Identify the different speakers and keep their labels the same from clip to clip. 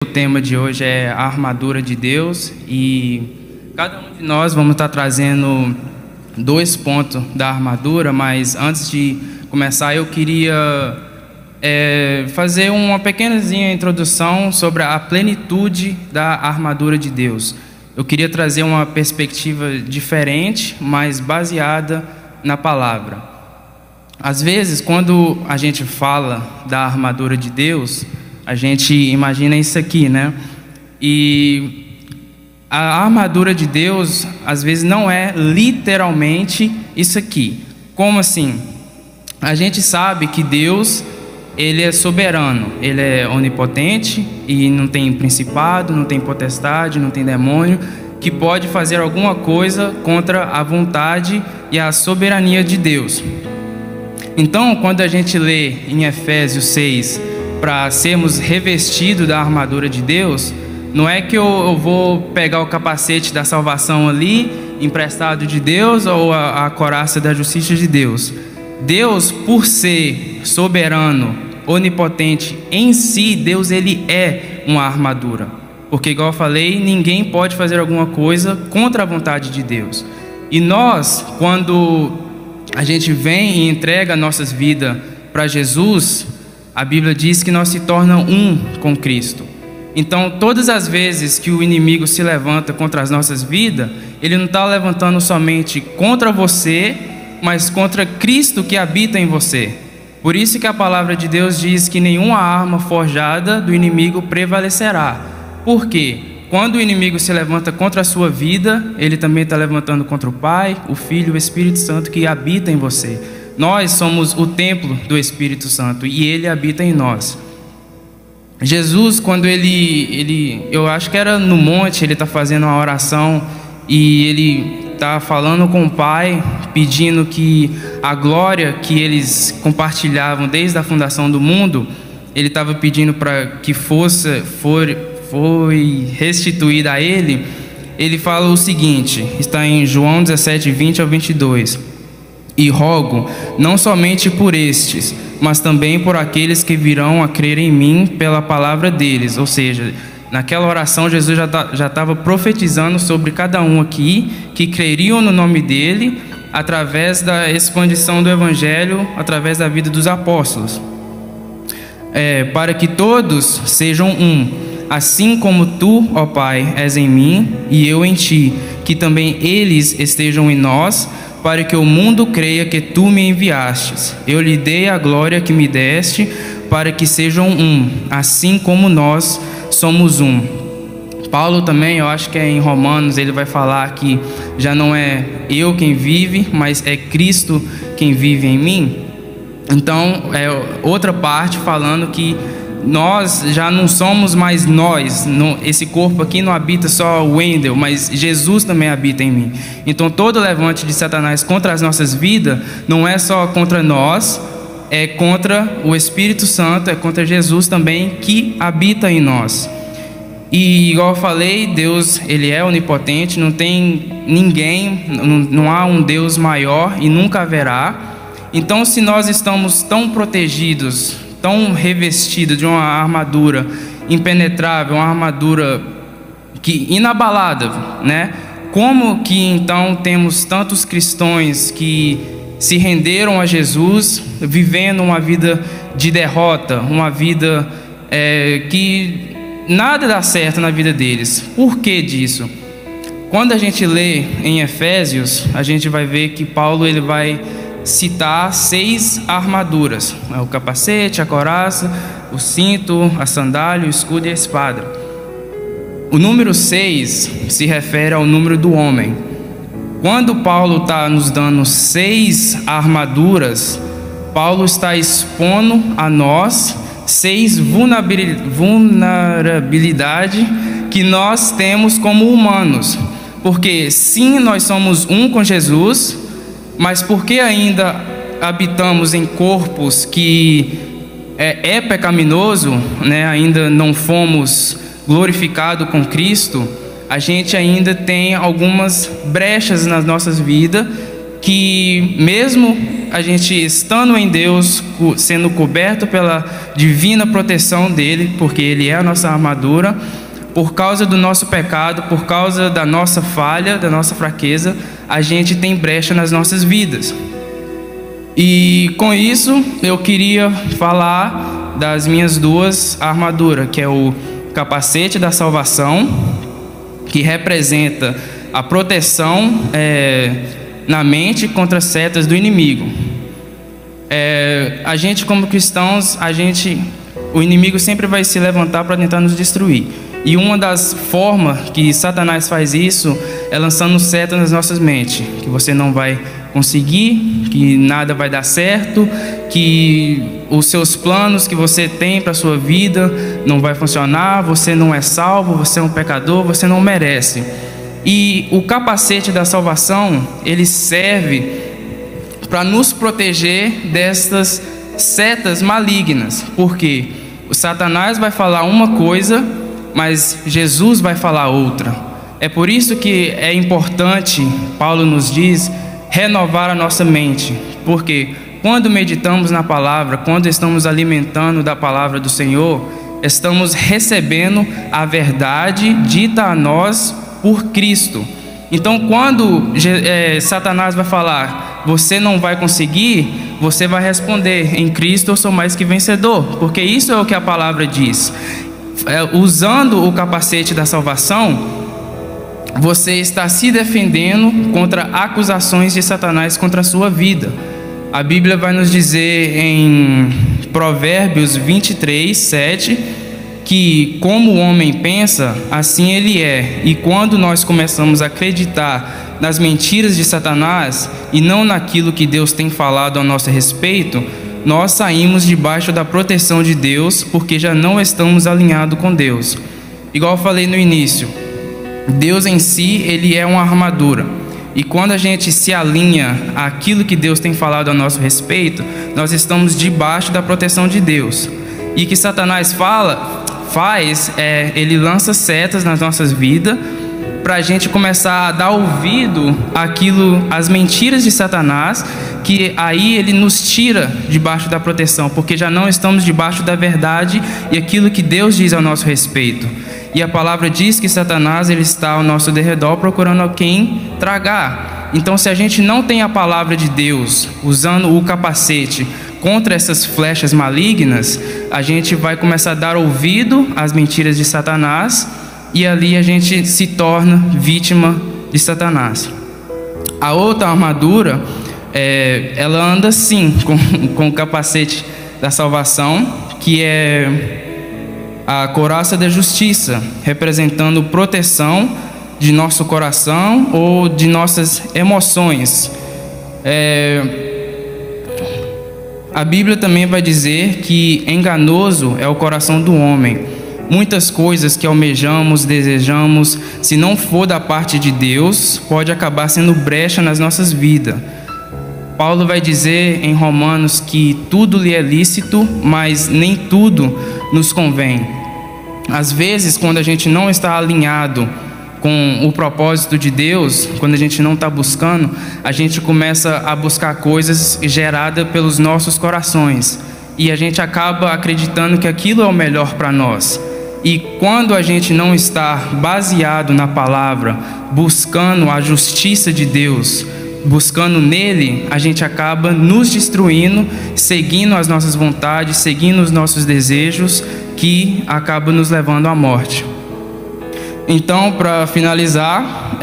Speaker 1: O tema de hoje é a armadura de Deus e cada um de nós vamos estar trazendo 2 pontos da armadura, mas antes de começar eu queria fazer uma pequenazinha introdução sobre a plenitude da armadura de Deus. Eu queria trazer uma perspectiva diferente, mas baseada na palavra. Às vezes, quando a gente fala da armadura de Deus, a gente imagina isso aqui, né? E a armadura de Deus, às vezes, não é literalmente isso aqui. Como assim? A gente sabe que Deus, Ele é soberano, Ele é onipotente e não tem principado, não tem potestade, não tem demônio que pode fazer alguma coisa contra a vontade e a soberania de Deus. Então, quando a gente lê em Efésios 6, para sermos revestidos da armadura de Deus, não é que eu vou pegar o capacete da salvação ali, emprestado de Deus, ou a couraça da justiça de Deus. Deus, por ser soberano, onipotente em si, Deus ele é uma armadura. Porque, igual eu falei, ninguém pode fazer alguma coisa contra a vontade de Deus. E nós, quando a gente vem e entrega nossas vidas para Jesus, a Bíblia diz que nós se tornamos um com Cristo. Então, todas as vezes que o inimigo se levanta contra as nossas vidas, ele não está levantando somente contra você, mas contra Cristo que habita em você. Por isso que a palavra de Deus diz que nenhuma arma forjada do inimigo prevalecerá. Por quê? Quando o inimigo se levanta contra a sua vida, ele também está levantando contra o Pai, o Filho e o Espírito Santo que habita em você. Nós somos o templo do Espírito Santo e Ele habita em nós. Jesus, quando eu acho que era no monte, Ele está fazendo uma oração e Ele está falando com o Pai, pedindo que a glória que eles compartilhavam desde a fundação do mundo, Ele estava pedindo para que foi restituída a Ele. Ele fala o seguinte, está em João 17, 20 ao 22. E rogo, não somente por estes, mas também por aqueles que virão a crer em mim pela palavra deles. Ou seja, naquela oração Jesus já estava profetizando sobre cada um aqui, que creriam no nome dele, através da expandição do Evangelho, através da vida dos apóstolos. Para que todos sejam um, assim como tu, ó Pai, és em mim e eu em ti, que também eles estejam em nós, para que o mundo creia que tu me enviastes. Eu lhe dei a glória que me deste, para que sejam um, assim como nós somos um. Paulo também, eu acho que em Romanos, ele vai falar que já não é eu quem vive, mas é Cristo quem vive em mim. Então, outra parte falando que nós já não somos mais nós. Esse corpo aqui não habita só o Wendel, mas Jesus também habita em mim. Então todo levante de Satanás contra as nossas vidas não é só contra nós, é contra o Espírito Santo, é contra Jesus também que habita em nós. E igual eu falei, Deus ele é onipotente, não tem ninguém, não há um Deus maior e nunca haverá. Então se nós estamos tão protegidos, tão revestido de uma armadura impenetrável, uma armadura que inabalável, né? Como que então temos tantos cristãos que se renderam a Jesus, vivendo uma vida de derrota, uma vida que nada dá certo na vida deles? Por que disso? Quando a gente lê em Efésios, a gente vai ver que Paulo ele vai citar 6 armaduras: o capacete, a couraça, o cinto, a sandália, o escudo e a espada. O número 6 se refere ao número do homem. Quando Paulo está nos dando 6 armaduras, Paulo está expondo a nós 6 vulnerabilidades que nós temos como humanos. Porque sim, nós somos um com Jesus, mas porque ainda habitamos em corpos que é pecaminoso, né? Ainda não fomos glorificados com Cristo, a gente ainda tem algumas brechas nas nossas vidas que mesmo a gente estando em Deus, sendo coberto pela divina proteção dele, porque ele é a nossa armadura, por causa do nosso pecado, por causa da nossa falha, da nossa fraqueza, a gente tem brecha nas nossas vidas. E com isso eu queria falar das minhas duas armaduras, que é o capacete da salvação, que representa a proteção na mente contra setas do inimigo. A gente, como cristãos, o inimigo sempre vai se levantar para tentar nos destruir. E uma das formas que Satanás faz isso é lançando setas nas nossas mentes, que você não vai conseguir, que nada vai dar certo, que os seus planos que você tem para a sua vida não vai funcionar, você não é salvo, você é um pecador, você não merece. E o capacete da salvação, ele serve para nos proteger destas setas malignas, porque o Satanás vai falar uma coisa, mas Jesus vai falar outra. É por isso que é importante, Paulo nos diz, renovar a nossa mente, porque quando meditamos na palavra, quando estamos alimentando da palavra do Senhor, estamos recebendo a verdade dita a nós por Cristo. Então, quando Satanás vai falar, você não vai conseguir, você vai responder, em Cristo eu sou mais que vencedor, porque isso é o que a palavra diz. Usando o capacete da salvação, você está se defendendo contra acusações de Satanás contra a sua vida. A Bíblia vai nos dizer em Provérbios 23, 7, que como o homem pensa, assim ele é. E quando nós começamos a acreditar nas mentiras de Satanás e não naquilo que Deus tem falado a nosso respeito, nós saímos debaixo da proteção de Deus, porque já não estamos alinhados com Deus. Igual eu falei no início, Deus em si, ele é uma armadura. E quando a gente se alinha àquilo que Deus tem falado a nosso respeito, nós estamos debaixo da proteção de Deus. E o que Satanás faz, ele lança setas nas nossas vidas, para a gente começar a dar ouvido às mentiras de Satanás, que aí ele nos tira debaixo da proteção, porque já não estamos debaixo da verdade e aquilo que Deus diz ao nosso respeito. E a palavra diz que Satanás ele está ao nosso derredor procurando a quem tragar. Então, se a gente não tem a palavra de Deus, usando o capacete contra essas flechas malignas, a gente vai começar a dar ouvido às mentiras de Satanás, e ali a gente se torna vítima de Satanás. A outra armadura, ela anda sim com o capacete da salvação, que é a couraça da justiça, representando proteção de nosso coração ou de nossas emoções. A Bíblia também vai dizer que enganoso é o coração do homem. Muitas coisas que almejamos, desejamos, se não for da parte de Deus, pode acabar sendo brecha nas nossas vidas. Paulo vai dizer em Romanos que tudo lhe é lícito, mas nem tudo nos convém. Às vezes, quando a gente não está alinhado com o propósito de Deus, quando a gente não está buscando, a gente começa a buscar coisas geradas pelos nossos corações. E a gente acaba acreditando que aquilo é o melhor para nós. E quando a gente não está baseado na palavra, buscando a justiça de Deus, buscando nele, a gente acaba nos destruindo, seguindo as nossas vontades, seguindo os nossos desejos, que acaba nos levando à morte. Então, para finalizar,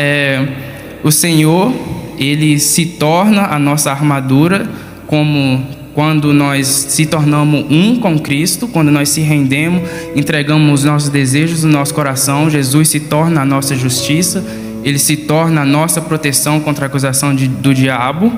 Speaker 1: o Senhor, ele se torna a nossa armadura, como quando nós se tornamos um com Cristo, quando nós se rendemos, entregamos os nossos desejos no nosso coração, Jesus se torna a nossa justiça, ele se torna a nossa proteção contra a acusação do diabo.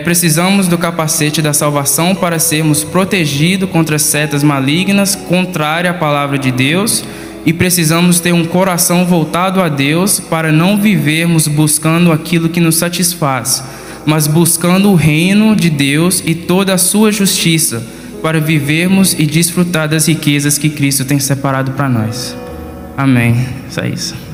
Speaker 1: Precisamos do capacete da salvação para sermos protegidos contra setas malignas, contrárias à palavra de Deus, e precisamos ter um coração voltado a Deus para não vivermos buscando aquilo que nos satisfaz, mas buscando o reino de Deus e toda a sua justiça, para vivermos e desfrutar das riquezas que Cristo tem separado para nós. Amém. Só isso.